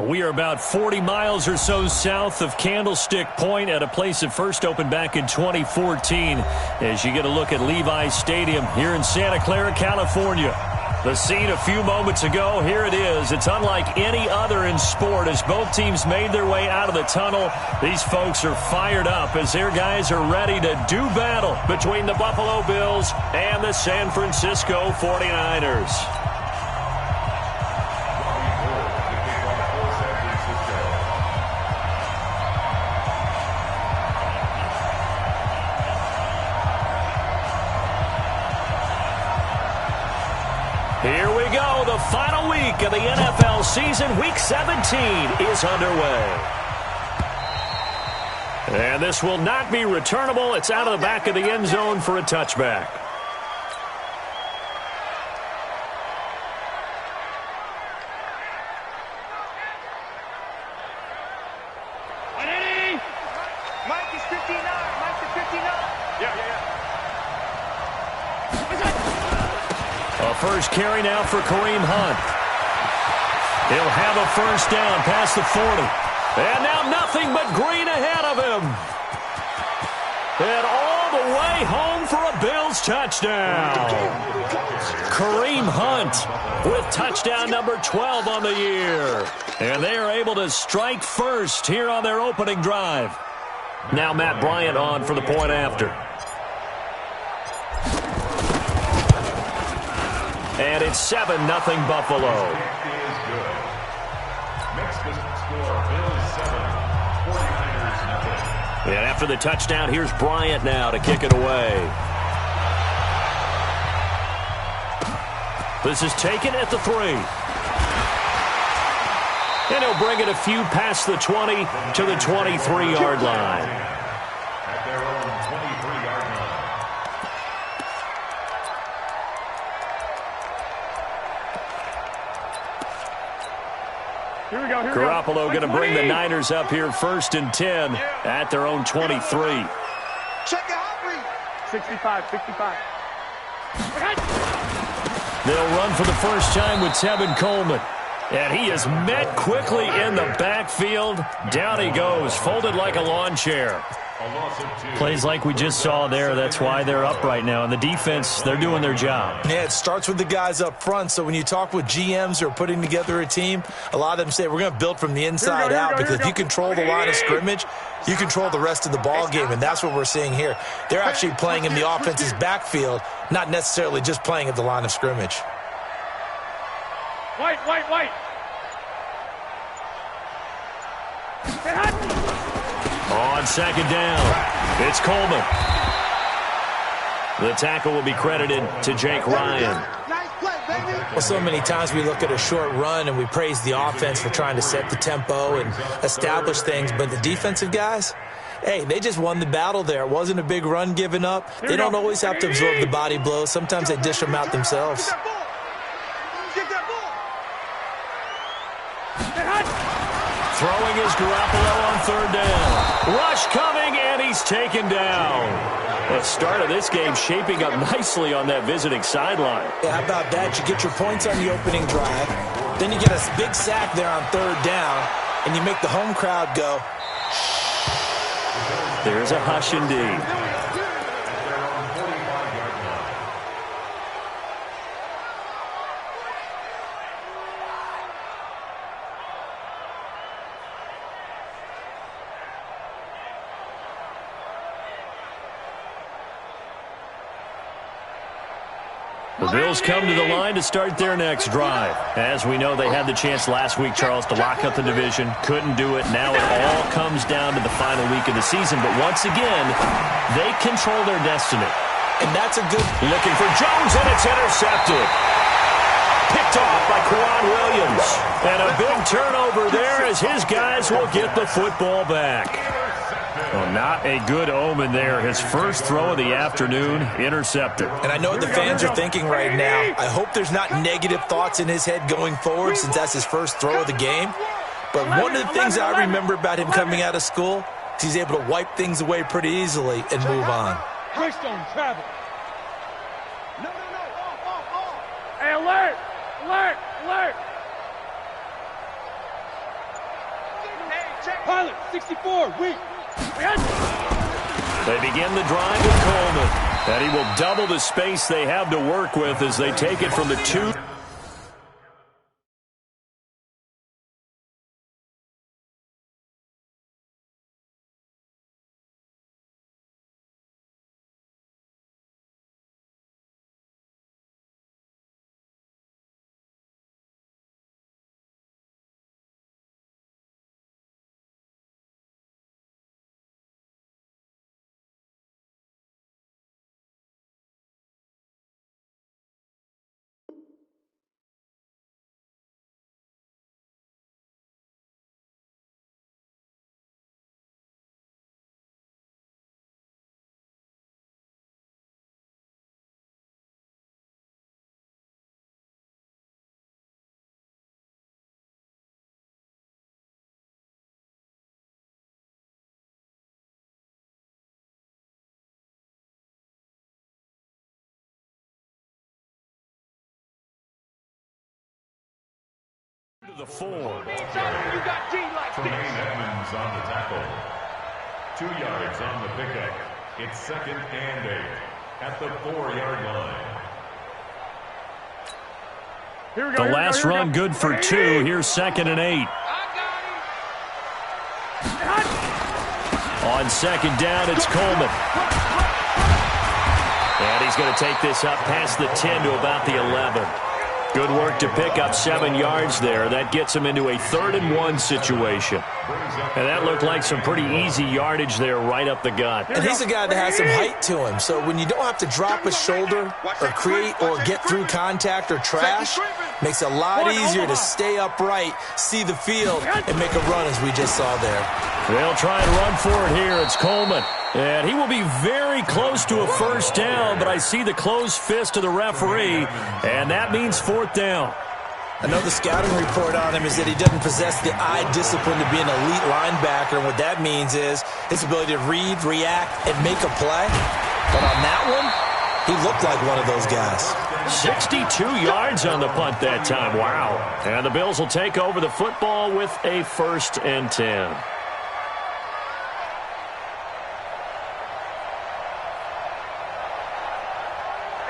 We are about 40 miles or so south of Candlestick Point at a place that first opened back in 2014 as you get a look at Levi's Stadium here in Santa Clara, California. The scene a few moments ago, here it is. It's unlike any other in sport as both teams made their way out of the tunnel. These folks are fired up as their guys are ready to do battle between the Buffalo Bills and the San Francisco 49ers. Here we go. The final week of the NFL season. Week 17 is underway. And this will not be returnable. It's out of the back of the end zone for a touchback. Mike is 59. Mike is 59. Yeah. A first carry now for Kareem Hunt. He'll have a first down past the 40. And now nothing but green ahead of him. And all the way home for a Bills touchdown. Kareem Hunt with touchdown number 12 on the year. And they are able to strike first here on their opening drive. Now Matt Bryant on for the point after. And it's 7-0 Buffalo. And after the touchdown, here's Bryant now to kick it away. This is taken at the 3. And he'll bring it a few past the 20 to the 23-yard line. At their own 23-yard line. Here we go. Garoppolo going to bring the Niners up here 1st and 10 at their own 23. Check it out, 65. They'll run for the first time with Tevin Coleman. And he is met quickly in the backfield. Down he goes, folded like a lawn chair. Plays like we just saw there. That's why they're up right now. And the defense, they're doing their job. Yeah, it starts with the guys up front. So when you talk with GMs who are putting together a team, a lot of them say we're going to build from the inside out because if you control the line of scrimmage, you control the rest of the ball game, and that's what we're seeing here. They're actually playing in the offense's backfield, not necessarily just playing at the line of scrimmage. White. On second down, it's Coleman. The tackle will be credited to Jake Ryan. Well, so many times we look at a short run and we praise the offense for trying to set the tempo and establish things, but the defensive guys, hey, they just won the battle there. It wasn't a big run given up. They don't always have to absorb the body blows. Sometimes they dish them out themselves. Throwing is Garoppolo on third down. Rush coming, and he's taken down. The start of this game shaping up nicely on that visiting sideline. Yeah, how about that? You get your points on the opening drive. Then you get a big sack there on third down, and you make the home crowd go. There's a hush indeed. The Bills come to the line to start their next drive. As we know, they had the chance last week, Charles, to lock up the division. Couldn't do it. Now it all comes down to the final week of the season. But once again, they control their destiny. And that's a good... Looking for Jones, and it's intercepted. Picked off by Quan Williams. And a big turnover there as his guys will get the football back. Well, not a good omen there. His first throw of the afternoon, intercepted. And I know what the fans are thinking right now. I hope there's not negative thoughts in his head going forward since that's his first throw of the game. But one of the things I remember about him coming out of school is he's able to wipe things away pretty easily and move on. Greystone, travel. No. Hey, alert. Pilot, 64, weak. They begin the drive with Coleman. And he will double the space they have to work with as they take it from the 2. To the 4. You got D like Tremaine this. Edmonds on the tackle. 2 yards on the pickup. It's 2nd and 8 at the 4-yard line. Here we go. The last run good for 2. Here's 2nd and 8. On 2nd down, it's Coleman. And he's going to take this up past the 10 to about the 11. Good work to pick up 7 yards there. That gets him into a 3rd and 1 situation. And that looked like some pretty easy yardage there right up the gut. And he's a guy that has some height to him. So when you don't have to drop a shoulder or create or get through contact or trash, makes it a lot easier to stay upright, see the field, and make a run as we just saw there. They'll try and run for it here. It's Coleman. And he will be very close to a 1st down, but I see the closed fist of the referee, and that means 4th down. I know the scouting report on him is that he doesn't possess the eye discipline to be an elite linebacker, and what that means is his ability to read, react, and make a play. But on that one, he looked like one of those guys. 62 yards on the punt that time. Wow. And the Bills will take over the football with a 1st and 10.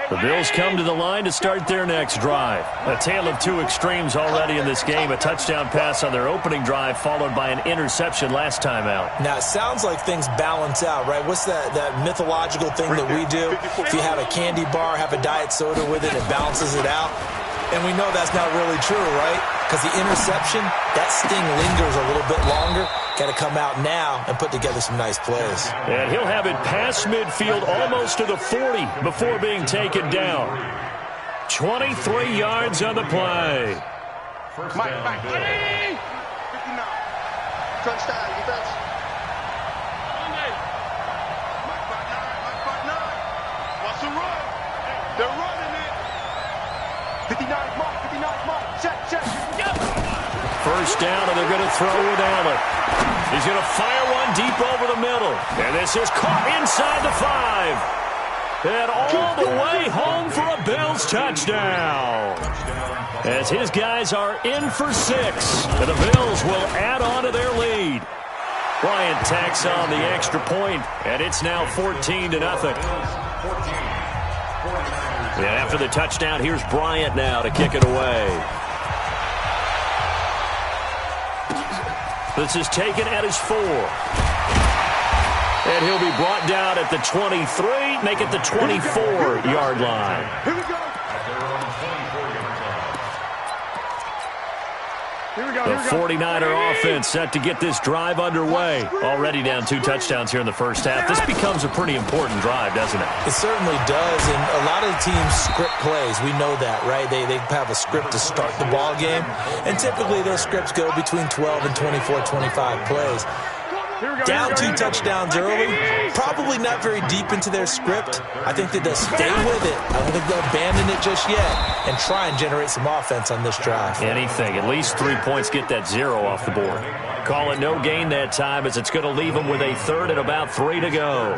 The Bills come to the line to start their next drive. A tale of 2 extremes already in this game. A touchdown pass on their opening drive followed by an interception last time out. Now, it sounds like things balance out, right? What's that mythological thing that we do? If you have a candy bar, have a diet soda with it, it balances it out. And we know that's not really true, right? Because the interception, that sting lingers a little bit longer. Got to come out now and put together some nice plays. And he'll have it past midfield almost to the 40 before being taken down. 23 yards on the play. First Mike, down, Mike, Bills. 59. Touchdown, defense. Mike 59. What's the run? They're running it. 59, Mike. Check. First down, and they're going to throw with Allen. He's going to fire one deep over the middle. And this is caught inside the 5. And all the way home for a Bills touchdown. As his guys are in for 6. And the Bills will add on to their lead. Bryant tacks on the extra point, and it's now 14-0. And after the touchdown, here's Bryant now to kick it away. This is taken at his 4. And he'll be brought down at the 23, make it the 24-yard line. Here we go. The 49er offense set to get this drive underway. Already down 2 touchdowns here in the first half. This becomes a pretty important drive, doesn't it? It certainly does, and a lot of the teams script plays. We know that, right? They have a script to start the ball game, and typically those scripts go between 12 and 24, 25 plays. Down 2 touchdowns early, probably not very deep into their script. I think that they'll stay with it. I don't think they'll abandon it just yet and try and generate some offense on this drive. Anything, at least 3 points, get that 0 off the board. Call it no gain that time as it's going to leave them with a 3rd and about 3 to go.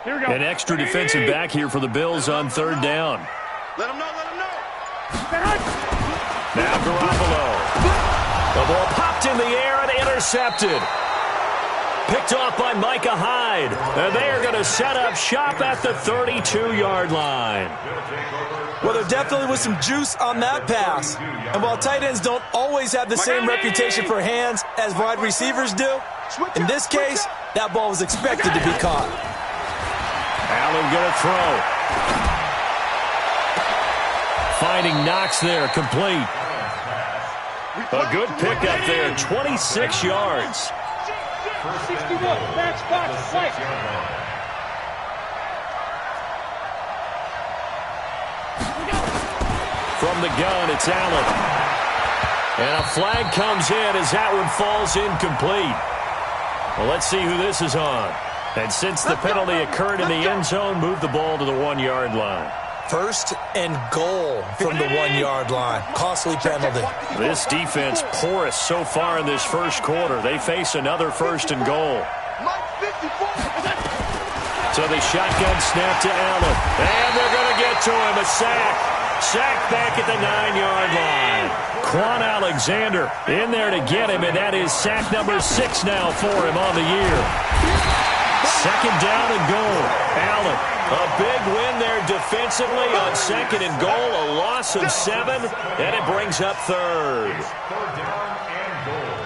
An extra defensive back here for the Bills on third down. Let him know, let him know. Now Garoppolo. The ball popped in the air and intercepted. Picked off by Micah Hyde. And they are going to set up shop at the 32-yard line. Well, there definitely was some juice on that pass. And while tight ends don't always have the same reputation for hands as wide receivers do, in this case, that ball was expected to be caught. Allen going to throw. Finding Knox there, complete. A good pickup there, 26 yards. 61, match box, right. From the gun, it's Allen. And a flag comes in as that one falls incomplete. Well, let's see who this is on. And since the penalty occurred in the end zone, move the ball to the 1-yard line. First and goal from the 1-yard line. Costly penalty. This defense porous so far in this first quarter. They face another first and goal. So the shotgun snap to Allen. And they're going to get to him. A sack. Sack back at the 9-yard line. Quan Alexander in there to get him, and that is sack number 6 now for him on the year. Second down and goal. Allen, a big win there defensively on second and goal. A loss of 7, and it brings up third. Third down and goal.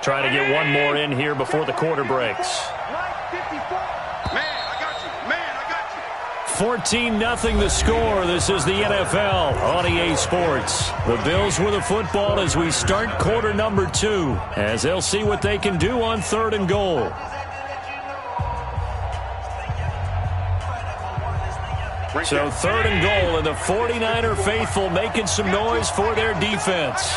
Trying to get one more in here before the quarter breaks. Man, I got you. Man, I got you. 14-0 the score. This is the NFL on EA Sports. The Bills with the football as we start quarter number 2, as they'll see what they can do on third and goal. So third and goal, and the 49er faithful making some noise for their defense.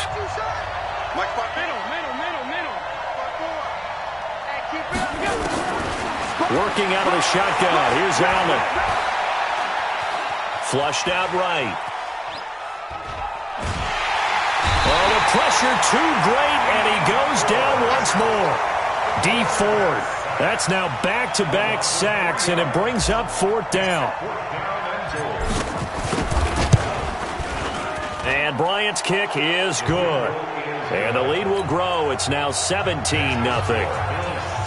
Working out of the shotgun. Here's Allen. Flushed out right. Oh, the pressure too great, and he goes down once more. D Ford. That's now back-to-back sacks, and it brings up fourth down. And Bryant's kick is good. And the lead will grow. It's now 17-0.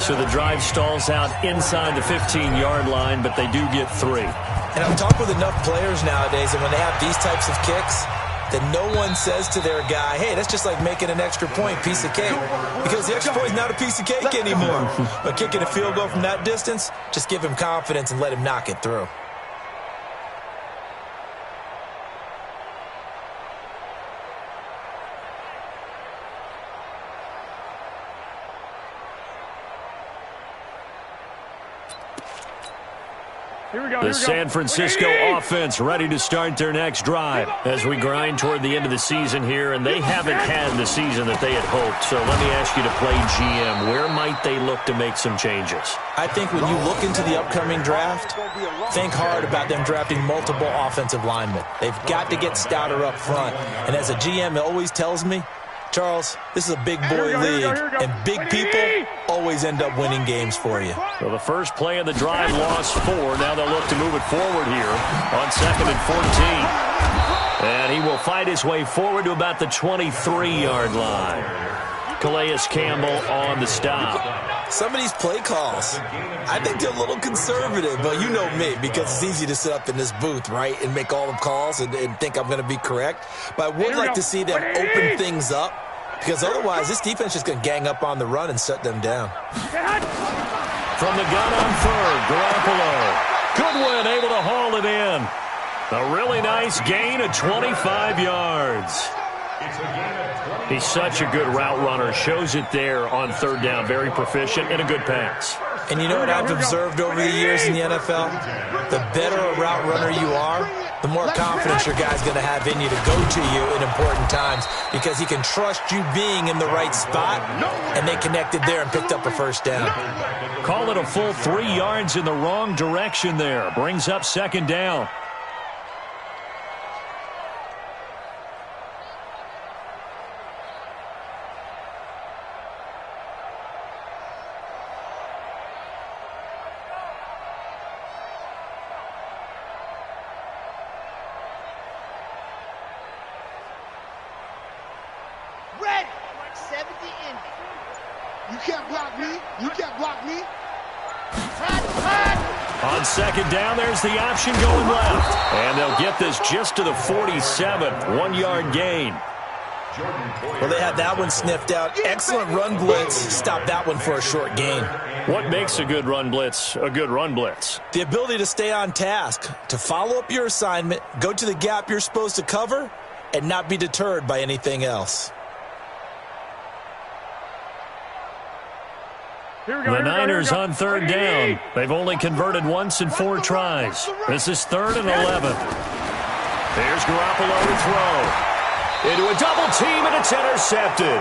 So the drive stalls out inside the 15-yard line, but they do get 3. And I've talked with enough players nowadays, and when they have these types of kicks, that no one says to their guy, hey, that's just like making an extra point, piece of cake. Because the extra point is not a piece of cake anymore. But kicking a field goal from that distance, just give him confidence and let him knock it through. The San Francisco offense ready to start their next drive as we grind toward the end of the season here, and they haven't had the season that they had hoped. So let me ask you to play GM. Where might they look to make some changes? I think when you look into the upcoming draft, think hard about them drafting multiple offensive linemen. They've got to get stouter up front. And as a GM, it always tells me, Charles, this is a big boy league, and big people always end up winning games for you. Well, the first play of the drive lost 4. Now they'll look to move it forward here on 2nd and 14. And he will fight his way forward to about the 23-yard line. Calais Campbell on the stop. Some of these play calls, I think they're a little conservative, but you know me, because it's easy to sit up in this booth, right, and make all the calls and think I'm going to be correct. But I would like to see them open things up, because otherwise this defense is going to gang up on the run and shut them down. From the gun on third, Garoppolo. Goodwin able to haul it in. A really nice gain of 25 yards. He's such a good route runner. Shows it there on third down. Very proficient and a good pass. And you know what I've observed over the years in the NFL? The better a route runner you are, the more confidence your guy's going to have in you to go to you in important times, because he can trust you being in the right spot, and they connected there and picked up a first down. Call it a full 3 yards in the wrong direction there. Brings up second down. You can't block me. You can't block me. On second down, there's the option going left. And they'll get this just to the 47, 1-yard gain. Well, they had that one sniffed out. Excellent run blitz. Stop that one for a short gain. What makes a good run blitz a good run blitz? The ability to stay on task, to follow up your assignment, go to the gap you're supposed to cover, and not be deterred by anything else. The Niners on third down. They've only converted once in 4 tries. This is 3rd and 11. There's Garoppolo to throw. Into a double team, and it's intercepted.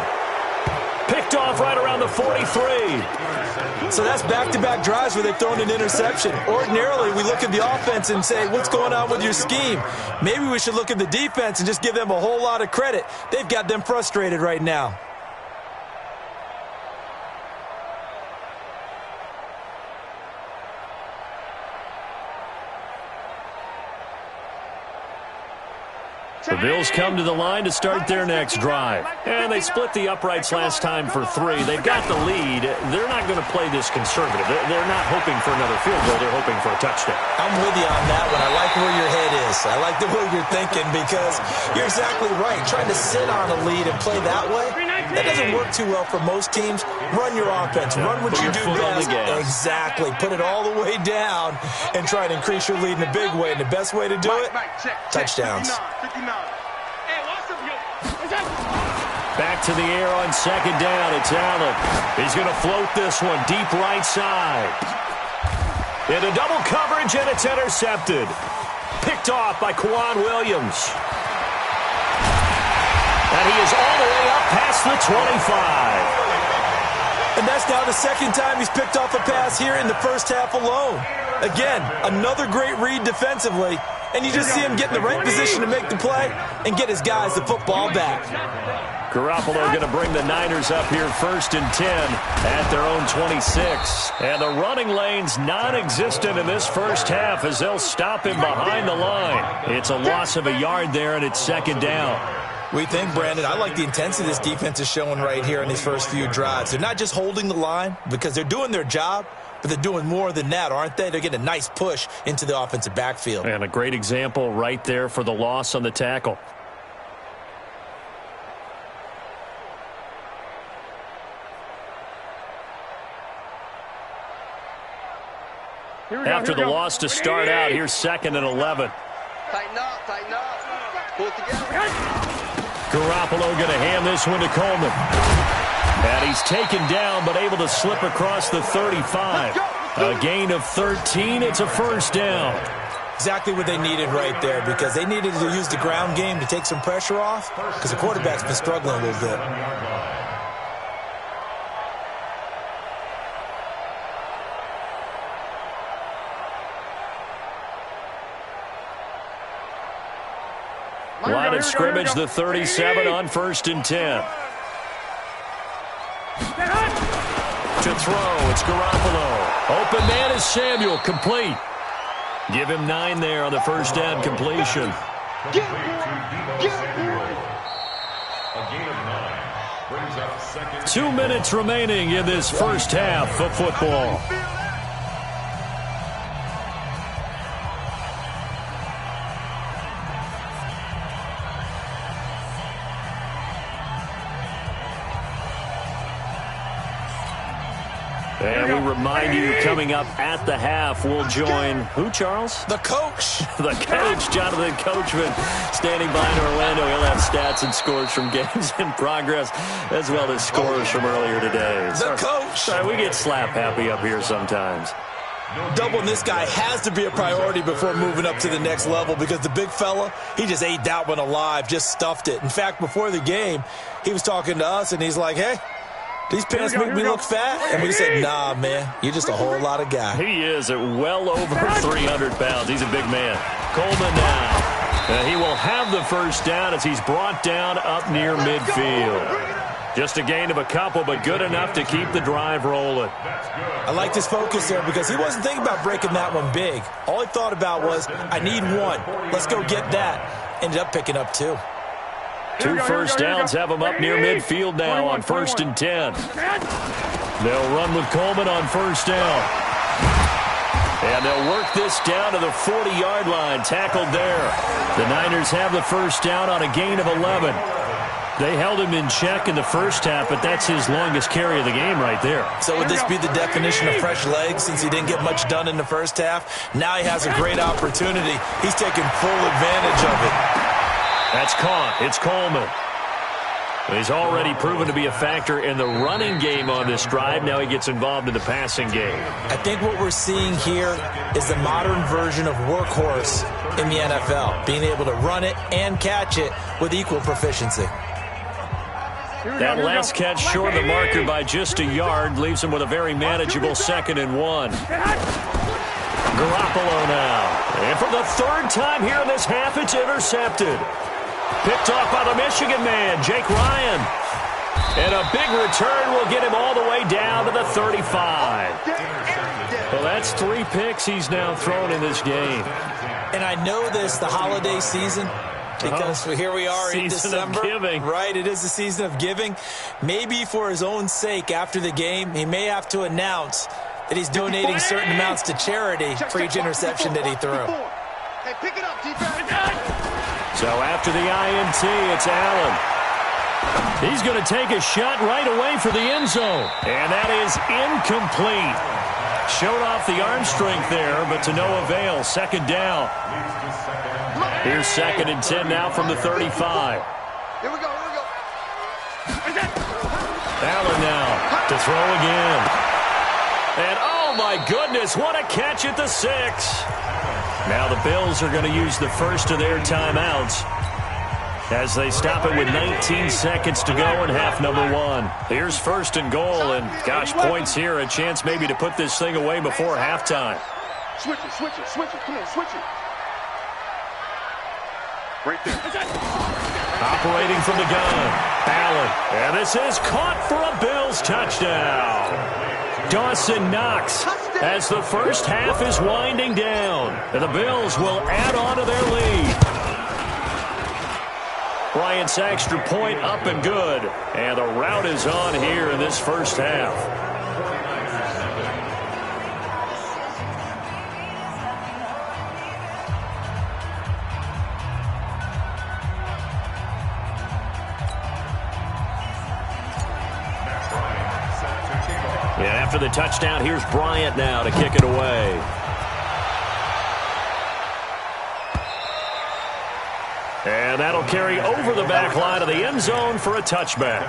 Picked off right around the 43. So that's back-to-back drives where they've thrown an interception. Ordinarily, we look at the offense and say, what's going on with your scheme? Maybe we should look at the defense and just give them a whole lot of credit. They've got them frustrated right now. The Bills come to the line to start their next drive. And they split the uprights last time for 3. They've got the lead. They're not going to play this conservative. They're not hoping for another field goal. They're hoping for a touchdown. I'm with you on that one. I like where your head is. I like the way you're thinking because you're exactly right. Trying to sit on a lead and play that way, that doesn't work too well for most teams. Run your offense. Run what you do best. Exactly. Put it all the way down and try to increase your lead in a big way. And the best way to do it, touchdowns. Back to the air on second down. It's Allen. He's going to float this one deep right side. Into double coverage, and it's intercepted. Picked off by Kwan Williams. And he is all the way up past the 25. And that's now the second time he's picked off a pass here in the first half alone. Again, another great read defensively. And you just see him get in the right position to make the play and get his guys the football back. Garoppolo going to bring the Niners up here 1st and 10 at their own 26. And the running lane's non-existent in this first half as they'll stop him behind the line. It's a loss of a yard there, and it's 2nd down. We think, Brandon, I like the intensity this defense is showing right here in these first few drives. They're not just holding the line because they're doing their job, but they're doing more than that, aren't they? They're getting a nice push into the offensive backfield. And a great example right there for the loss on the tackle. After the loss to start out, here's 2nd and 11. Tighten up, tighten up. Pull it together. Garoppolo going to hand this one to Coleman. And he's taken down but able to slip across the 35. A gain of 13. It's a 1st down. Exactly what they needed right there because they needed to use the ground game to take some pressure off because the quarterback's been struggling a little bit. Line of scrimmage, the 37 on 1st and 10. To throw, it's Garoppolo. Open man is Samuel, complete. Give him 9 there on the first down completion. A gain of 9 brings up 2nd. 2 minutes remaining in this first half of football. And we remind you, coming up at the half, we'll join who, Charles? The coach. The coach, Jonathan Coachman, standing by in Orlando. He'll have stats and scores from games in progress, as well as scores from earlier today. The coach. Sorry, we get slap happy up here sometimes. Doubling this guy has to be a priority before moving up to the next level because the big fella, he just ate that one alive, just stuffed it. In fact, before the game, he was talking to us, and he's like, hey, these pants make me look fat? And we said, nah, man, you're just a whole lot of guy. He is at well over 300 pounds. He's a big man. Coleman now. He will have the first down as he's brought down up near midfield. Just a gain of a couple, but good enough to keep the drive rolling. I liked his focus there because he wasn't thinking about breaking that one big. All he thought about was, I need one. Let's go get that. Ended up picking up 2. Two first downs have them up near midfield now on 1st and 10. They'll run with Coleman on 1st down. And they'll work this down to the 40-yard line, tackled there. The Niners have the first down on a gain of 11. They held him in check in the first half, but that's his longest carry of the game right there. So would this be the definition of fresh legs since he didn't get much done in the first half? Now he has a great opportunity. He's taking full advantage of it. That's caught. It's Coleman. He's already proven to be a factor in the running game on this drive. Now he gets involved in the passing game. I think what we're seeing here is the modern version of workhorse in the NFL, being able to run it and catch it with equal proficiency. That last catch short of the marker by just a yard leaves him with a very manageable 2nd and 1. Garoppolo now. And for the 3rd time here in this half, it's intercepted. Picked off by the Michigan man, Jake Ryan. And a big return will get him all the way down to the 35. Well, that's 3 picks he's now thrown in this game. And I know this, the holiday season, because here we are in December. Season of giving. Right, it is the season of giving. Maybe for his own sake after the game, he may have to announce that he's donating certain amounts to charity for each interception that he threw. Hey, pick it up, defense. So after the INT, it's Allen. He's going to take a shot right away for the end zone. And that is incomplete. Showed off the arm strength there, but to no avail. 2nd down. Here's 2nd and 10 now from the 35. Here we go, here we go. Allen now to throw again. And oh my goodness, what a catch at the 6. Now the Bills are going to use the first of their timeouts as they stop it with 19 seconds to go in half number 1. Here's 1st and goal, and gosh, points here, a chance maybe to put this thing away before halftime. Switch it, switch it, switch it. Come on, switch it. Right there. Operating from the gun, Allen. And this is caught for a Bills touchdown. Dawson Knox as the first half is winding down. And the Bills will add on to their lead. Bryant's extra point up and good. And the rout is on here in this first half. And after the touchdown, here's Bryant now to kick it away. And that'll carry over the back line of the end zone for a touchback.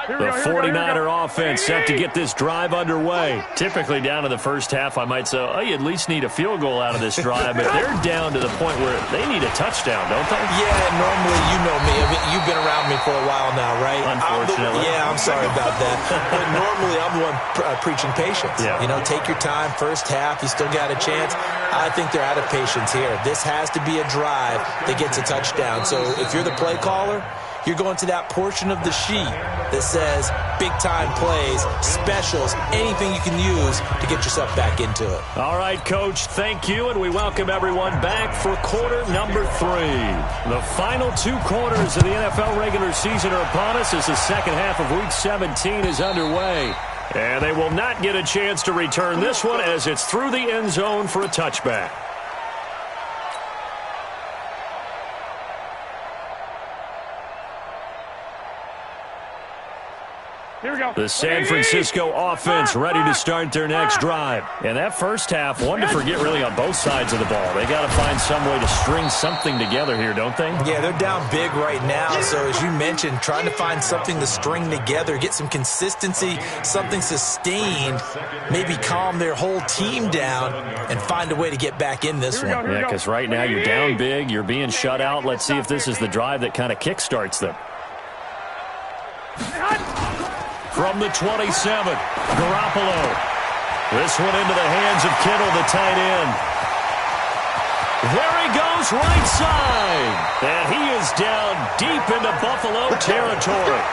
The 49er offense set to get this drive underway. Typically down to the first half, I might say, oh, you at least need a field goal out of this drive, but they're down to the point where they need a touchdown, don't they? Yeah, normally, you know me. I mean, you've been around me for a while now, right? Unfortunately. I'm sorry about that. But normally, I'm the one preaching patience. Yeah. You know, take your time. First half, you still got a chance. I think they're out of patience here. This has to be a drive that gets a touchdown. So if you're the play caller, you're going to that portion of the sheet that says big-time plays, specials, anything you can use to get yourself back into it. All right, Coach, thank you, and we welcome everyone back for quarter number 3. The final 2 quarters of the NFL regular season are upon us as the second half of Week 17 is underway. And they will not get a chance to return this one as it's through the end zone for a touchback. The San Francisco offense ready to start their next drive. And that first half, one to forget really on both sides of the ball. They got to find some way to string something together here, don't they? Yeah, they're down big right now. So as you mentioned, trying to find something to string together, get some consistency, something sustained, maybe calm their whole team down and find a way to get back in this one. Yeah, because right now you're down big, you're being shut out. Let's see if this is the drive that kind of kickstarts them. From the 27, Garoppolo. This one into the hands of Kittle, the tight end. There he goes, right side. And he is down deep into Buffalo territory.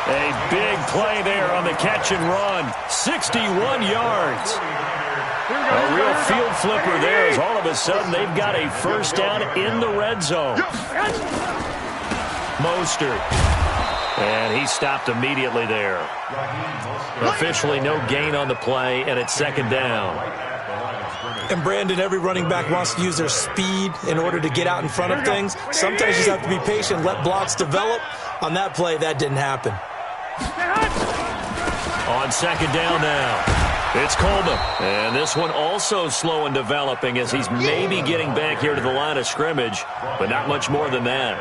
A big play there on the catch and run. 61 yards. A real field flipper there as all of a sudden they've got a first down in the red zone. Mostert. And he stopped immediately there. Officially no gain on the play, and it's second down. And, Brandon, every running back wants to use their speed in order to get out in front of things. Sometimes you just have to be patient, let blocks develop. On that play, that didn't happen. On second down now, it's Coleman. And this one also slow in developing as he's maybe getting back here to the line of scrimmage, but not much more than that.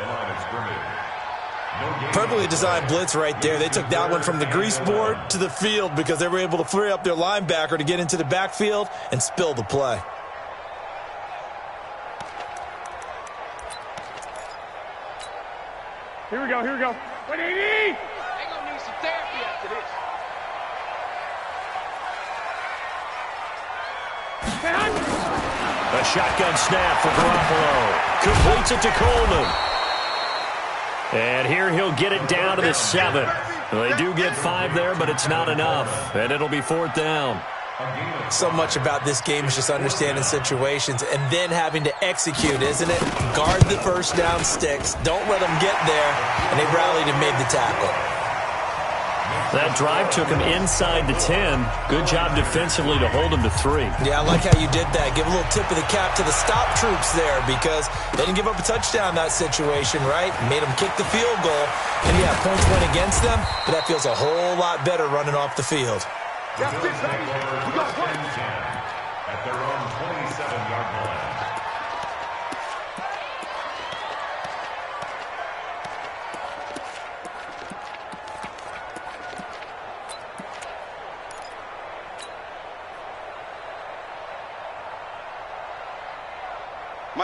Perfectly designed blitz right there. They took that one from the grease board to the field because they were able to free up their linebacker to get into the backfield and spill the play. Here we go, here we go. What do you need? They're going to need some therapy after this. A shotgun snap for Garoppolo. Completes it to Coleman. And here he'll get it down to the 7. Well, they do get 5 there, but it's not enough. And it'll be fourth down. So much about this game is just understanding situations and then having to execute, isn't it? Guard the first down sticks. Don't let them get there. And they rallied and made the tackle. That drive took him inside the 10. Good job defensively to hold him to 3. Yeah, I like how you did that. Give a little tip of the cap to the stop troops there because they didn't give up a touchdown in that situation, right? Made them kick the field goal. And, yeah, points went against them, but that feels a whole lot better running off the field. That's it, baby. We got one. At their own 27-yard line.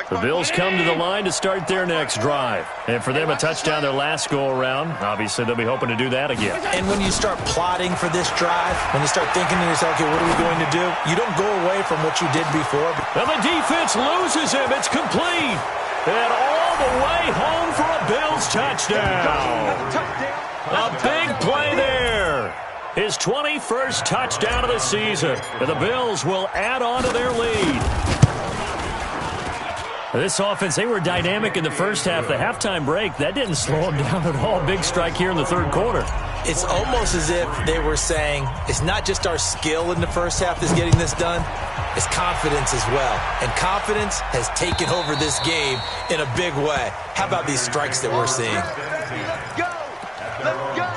The Bills come to the line to start their next drive. And for them, a touchdown their last go-around. Obviously, they'll be hoping to do that again. And when you start plotting for this drive, when you start thinking to yourself, okay, what are we going to do? You don't go away from what you did before. And the defense loses him. It's complete. And all the way home for a Bills touchdown. A big play there. His 21st touchdown of the season. And the Bills will add on to their lead. This offense, they were dynamic in the first half. The halftime break, that didn't slow them down at all. Big strike here in the third quarter. It's almost as if they were saying, it's not just our skill in the first half that's getting this done, it's confidence as well. And confidence has taken over this game in a big way. How about these strikes that we're seeing? Go! Let's go!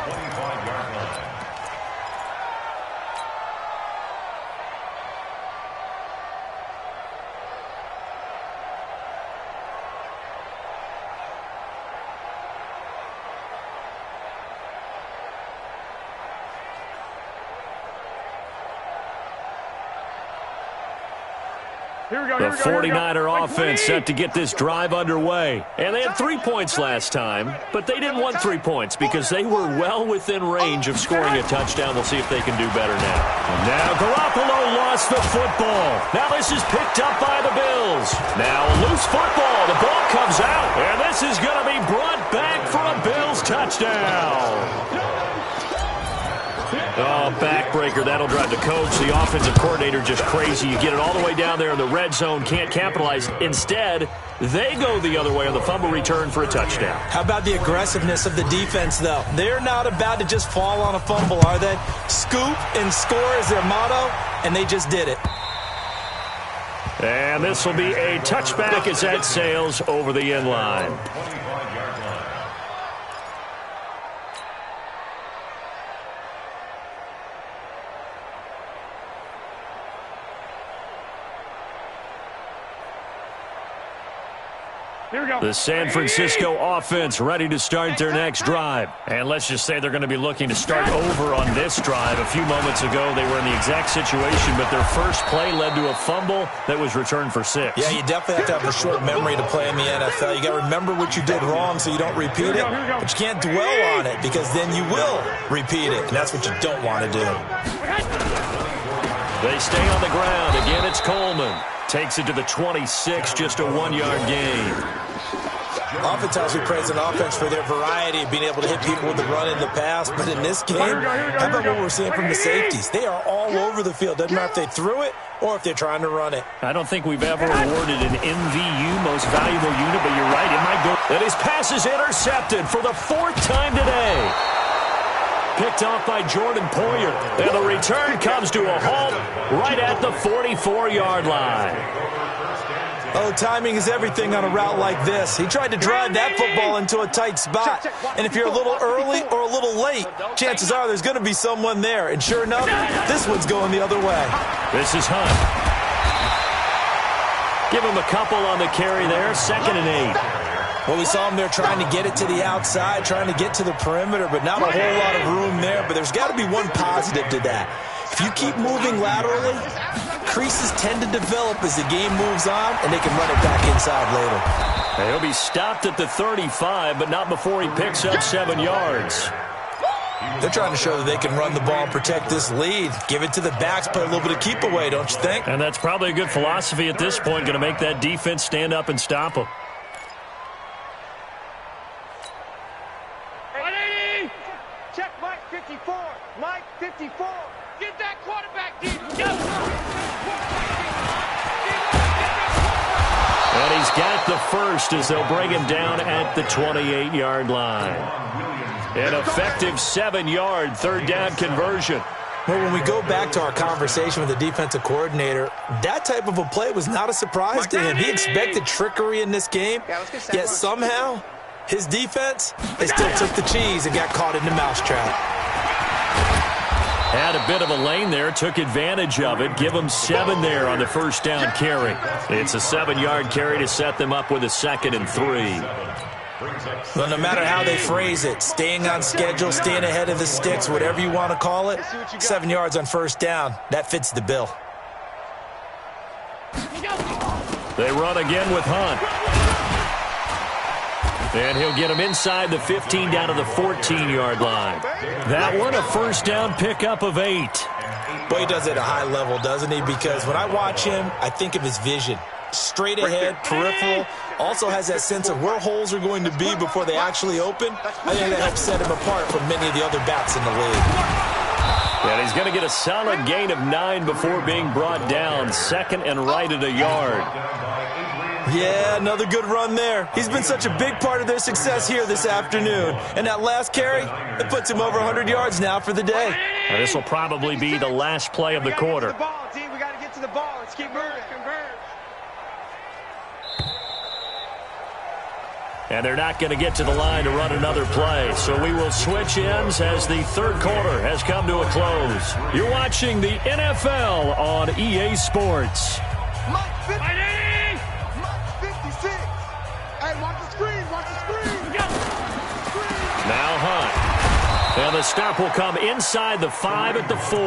The 49er offense set to get this drive underway. And they had 3 points last time, but they didn't want 3 points because they were well within range of scoring a touchdown. We'll see if they can do better now. Now Garoppolo lost the football. Now this is picked up by the Bills. Now a loose football. The ball comes out, and this is going to be brought back for a Bills touchdown. Oh, backbreaker. That'll drive the coach. The offensive coordinator just crazy. You get it all the way down there in the red zone. Can't capitalize. Instead, they go the other way on the fumble return for a touchdown. How about the aggressiveness of the defense, though? They're not about to just fall on a fumble, are they? Scoop and score is their motto, and they just did it. And this will be a touchback as that sails over the end line. The San Francisco offense ready to start their next drive. And let's just say they're going to be looking to start over on this drive. A few moments ago, they were in the exact situation, but their first play led to a fumble that was returned for 6. Yeah, you definitely have to have a short memory to play in the NFL. You got to remember what you did wrong so you don't repeat it, but you can't dwell on it because then you will repeat it, and that's what you don't want to do. They stay on the ground. Again, it's Coleman. Takes it to the 26, just a 1-yard gain. Oftentimes we praise an offense for their variety of being able to hit people with the run in the pass, but in this game, how about what we're seeing from the safeties? They are all over the field. Doesn't matter if they threw it or if they're trying to run it. I don't think we've ever awarded an MVU, most valuable unit, but you're right, it might go. And his pass is intercepted for the 4th time today. Picked off by Jordan Poyer. And the return comes to a halt right at the 44-yard line. Oh, timing is everything on a route like this. He tried to drive that football into a tight spot. And if you're a little early or a little late, chances are there's going to be someone there. And sure enough, this one's going the other way. This is Hunt. Give him a couple on the carry there. 2nd and 8. Well, we saw him there trying to get it to the outside, trying to get to the perimeter, but not a whole lot of room there. But there's got to be one positive to that. If you keep moving laterally, creases tend to develop as the game moves on, and they can run it back inside later. He'll be stopped at the 35, but not before he picks up 7 yards. They're trying to show that they can run the ball and protect this lead. Give it to the backs, play a little bit of keep away, don't you think? And that's probably a good philosophy at this point, going to make that defense stand up and stop them. Check Mike 54. Mike 54. Get that quarterback deep. Go. And he's got the first as they'll bring him down at the 28-yard line. An effective 7-yard 3rd down conversion. Well, when we go back to our conversation with the defensive coordinator, that type of a play was not a surprise to him. He expected trickery in this game, yet somehow his defense, they still took the cheese and got caught in the mousetrap. Had a bit of a lane there, took advantage of it. Give them 7 there on the 1st down carry. It's a 7-yard carry to set them up with a 2nd and 3. Well, no matter how they phrase it, staying on schedule, staying ahead of the sticks, whatever you want to call it, 7 yards on 1st down, that fits the bill. They run again with Hunt. And he'll get him inside the 15 down to the 14-yard line. That one, a 1st down pickup of 8. Well, he does it at a high level, doesn't he? Because when I watch him, I think of his vision. Straight ahead, peripheral, also has that sense of where holes are going to be before they actually open. I think that helps set him apart from many of the other backs in the league. And he's going to get a solid gain of 9 before being brought down. 2nd and right at a yard. Yeah, another good run there. He's been such a big part of their success here this afternoon. And that last carry, it puts him over 100 yards now for the day. Now, this will probably be the last play of the quarter. We got to get to the ball. Let's keep moving. And they're not going to get to the line to run another play. So we will switch ends as the 3rd quarter has come to a close. You're watching the NFL on EA Sports. Mike 56. Hey, watch the screen. Now Hunt. And the stop will come inside the 5 at the 4.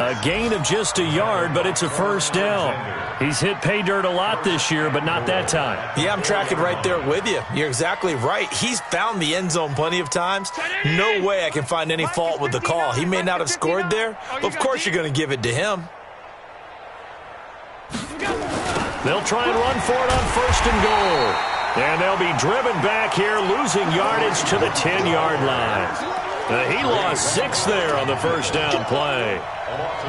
A gain of just a yard, but it's a 1st down. He's hit pay dirt a lot this year, but not that time. Yeah, I'm tracking right there with you. You're exactly right. He's found the end zone plenty of times. No way I can find any fault with the call. He may not have scored there, but of course you're going to give it to him. They'll try and run for it on 1st and goal. And they'll be driven back here, losing yardage to the 10-yard line. He lost 6 there on the 1st down play.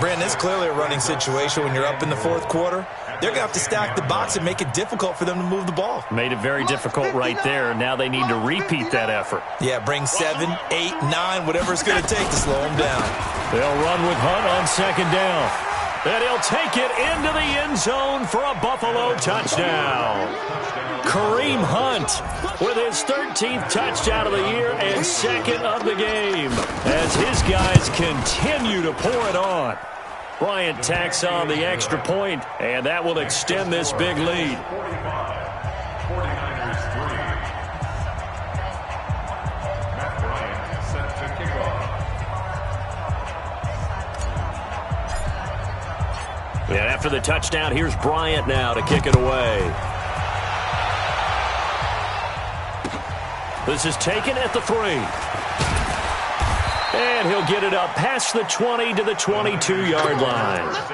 Brandon, it's clearly a running situation when you're up in the 4th quarter. They're going to have to stack the box and make it difficult for them to move the ball. Made it very difficult right there. Now they need to repeat that effort. Yeah, bring 7, 8, 9, whatever it's going to take to slow them down. They'll run with Hunt on 2nd down. And he'll take it into the end zone for a Buffalo touchdown. Kareem Hunt with his 13th touchdown of the year and 2nd of the game as his guys continue to pour it on. Bryant tacks on the extra point, and that will extend this big lead. 49ers 3. Matt Bryant set to kick off. And after the touchdown, here's Bryant now to kick it away. This is taken at the 3. And he'll get it up past the 20 to the 22-yard line. At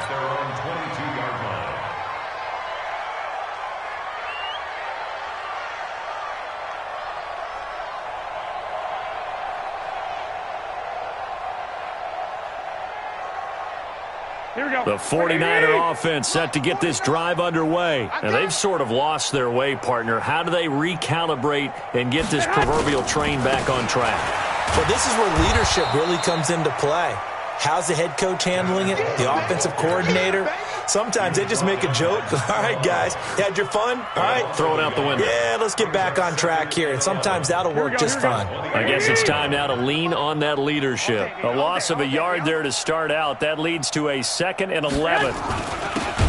their own 22-yard line. The 49er offense set to get this drive underway. And they've sort of lost their way, partner. How do they recalibrate and get this proverbial train back on track? Well, this is where leadership really comes into play. How's the head coach handling it? The offensive coordinator? Sometimes they just make a joke. All right, guys, you had your fun? All right. Throw it out the window. Yeah, let's get back on track here. And sometimes that'll work just fine. I guess it's time now to lean on that leadership. A loss of a yard there to start out. That leads to a 2nd and 11.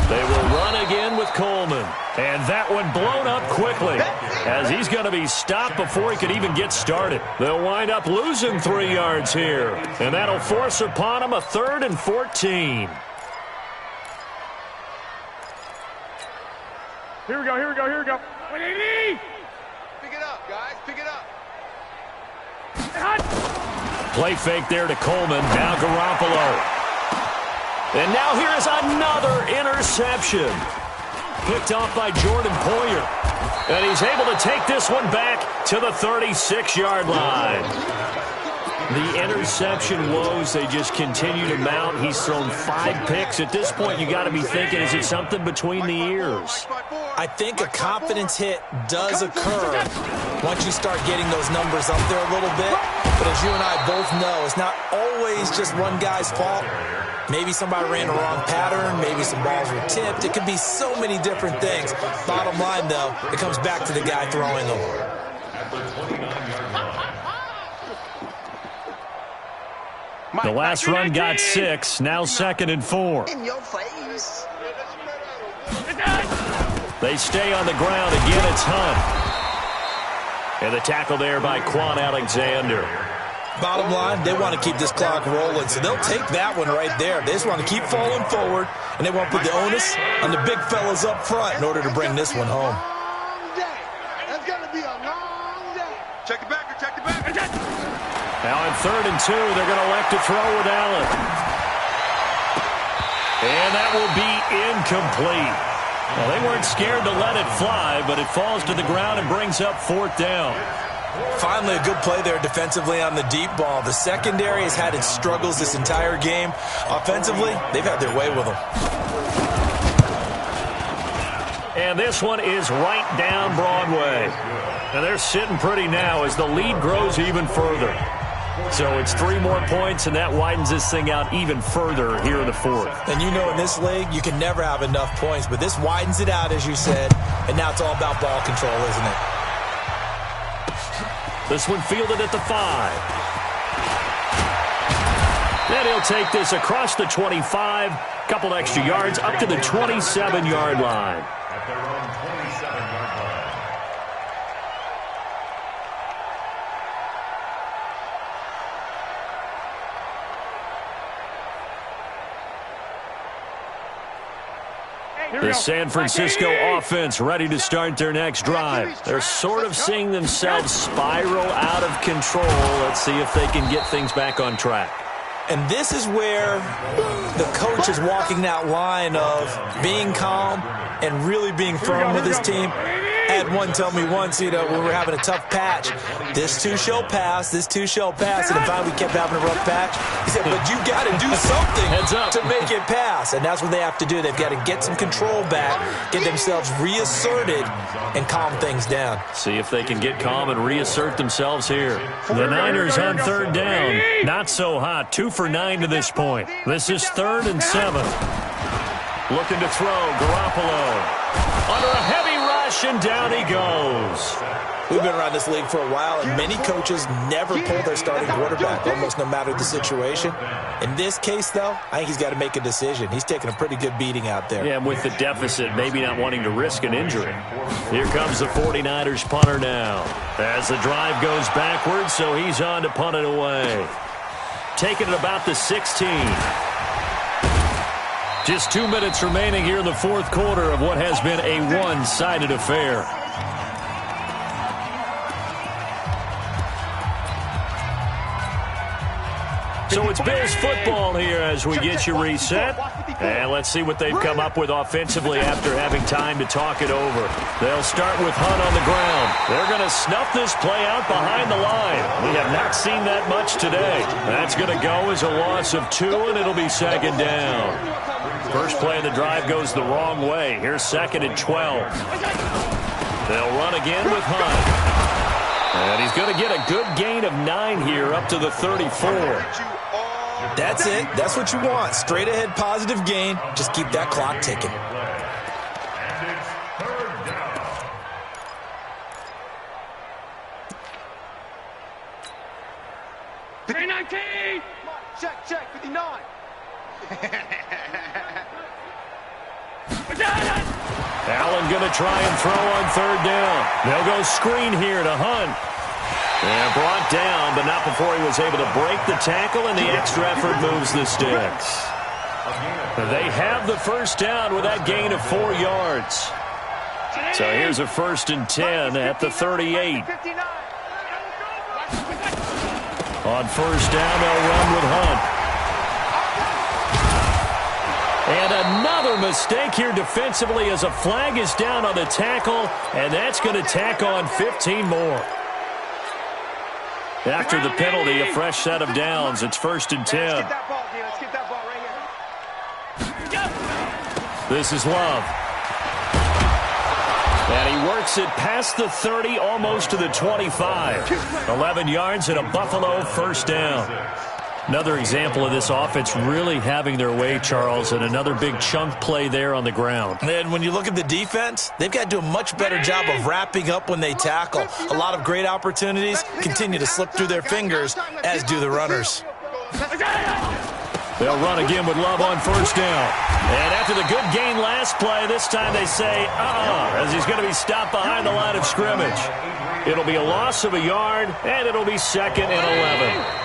They will run again with Coleman. And that one blown up quickly as he's going to be stopped before he could even get started. They'll wind up losing 3 yards here. And that'll force upon him a 3rd and 14. Here we go. Pick it up, guys. Pick it up. Play fake there to Coleman. Now Garoppolo. And now here's another interception. Picked off by Jordan Poyer. And he's able to take this one back to the 36-yard line. The interception woes, they just continue to mount. He's thrown 5 picks. At this point, you got to be thinking, is it something between the ears? I think a confidence hit does occur once you start getting those numbers up there a little bit. But as you and I both know, it's not always just one guy's fault. Maybe somebody ran the wrong pattern. Maybe some balls were tipped. It could be so many different things. Bottom line, though, it comes back to the guy throwing them. The last run got 6. Now 2nd and 4. In your face. They stay on the ground. Again, it's Hunt. And the tackle there by Quan Alexander. Bottom line, they want to keep this clock rolling, so they'll take that one right there. They just want to keep falling forward, and they want to put the onus on the big fellas up front in order to bring this one home. That's going to be a long day. Check it back. Check it back. Now in 3rd and 2, they're going to elect to throw with Allen. And that will be incomplete. Well, they weren't scared to let it fly, but it falls to the ground and brings up 4th down. Finally, a good play there defensively on the deep ball. The secondary has had its struggles this entire game. Offensively, they've had their way with them. And this one is right down Broadway. And they're sitting pretty now as the lead grows even further. So it's 3 more points, and that widens this thing out even further here in the 4th. And you know in this league, you can never have enough points, but this widens it out, as you said, and now it's all about ball control, isn't it? This one fielded at the 5. Then he'll take this across the 25, couple extra yards, up to the 27-yard line. At their own 27-yard line. The San Francisco offense ready to start their next drive. They're sort of seeing themselves spiral out of control. Let's see if they can get things back on track. And this is where the coach is walking that line of being calm and really being firm with his team. I had one tell me once, when we were having a tough patch, this too shall pass, this too shall pass. And finally we kept having a rough patch. He said, but you got to do something to make it pass. And that's what they have to do. They've got to get some control back, get themselves reasserted, and calm things down. See if they can get calm and reassert themselves here. The Niners on 3rd down. Not so hot. 2 for 9 to this point. This is 3rd and 7. Looking to throw. Garoppolo. Under a heavy rush, and down he goes. We've been around this league for a while, and many coaches never pull their starting quarterback, almost no matter the situation. In this case, though, I think he's got to make a decision. He's taking a pretty good beating out there. Yeah, and with the deficit, maybe not wanting to risk an injury. Here comes the 49ers punter now. As the drive goes backwards, so he's on to punt it away. Taking it about the 16. Just 2 minutes remaining here in the 4th quarter of what has been a one-sided affair. So it's Bills football here as we get you reset. And let's see what they've come up with offensively after having time to talk it over. They'll start with Hunt on the ground. They're going to snuff this play out behind the line. We have not seen that much today. That's going to go as a loss of 2, and it'll be 2nd down. First play of the drive goes the wrong way. Here's 2nd and 12. They'll run again with Hunt. And he's going to get a good gain of 9 here up to the 34. That's it. That's what you want. Straight ahead positive gain. Just keep that clock ticking. And it's 3rd down. Check, 59. Allen going to try and throw on 3rd down. They'll go screen here to Hunt. And brought down, but not before he was able to break the tackle, and the extra effort moves the sticks. They have the first down with that gain of 4 yards. So here's a 1st and 10 at the 38. On 1st down, they'll run with Hunt. And another mistake here defensively as a flag is down on the tackle, and that's going to tack on 15 more. After the penalty, a fresh set of downs. It's 1st and 10. Let's get that ball right here. This is Love. And he works it past the 30, almost to the 25. 11 yards and a Buffalo 1st down. Another example of this offense really having their way, Charles, and another big chunk play there on the ground. And when you look at the defense, they've got to do a much better job of wrapping up when they tackle. A lot of great opportunities continue to slip through their fingers, as do the runners. They'll run again with Love on 1st down. And after the good gain last play, this time they say, as he's going to be stopped behind the line of scrimmage. It'll be a loss of a yard, and it'll be 2nd and 11.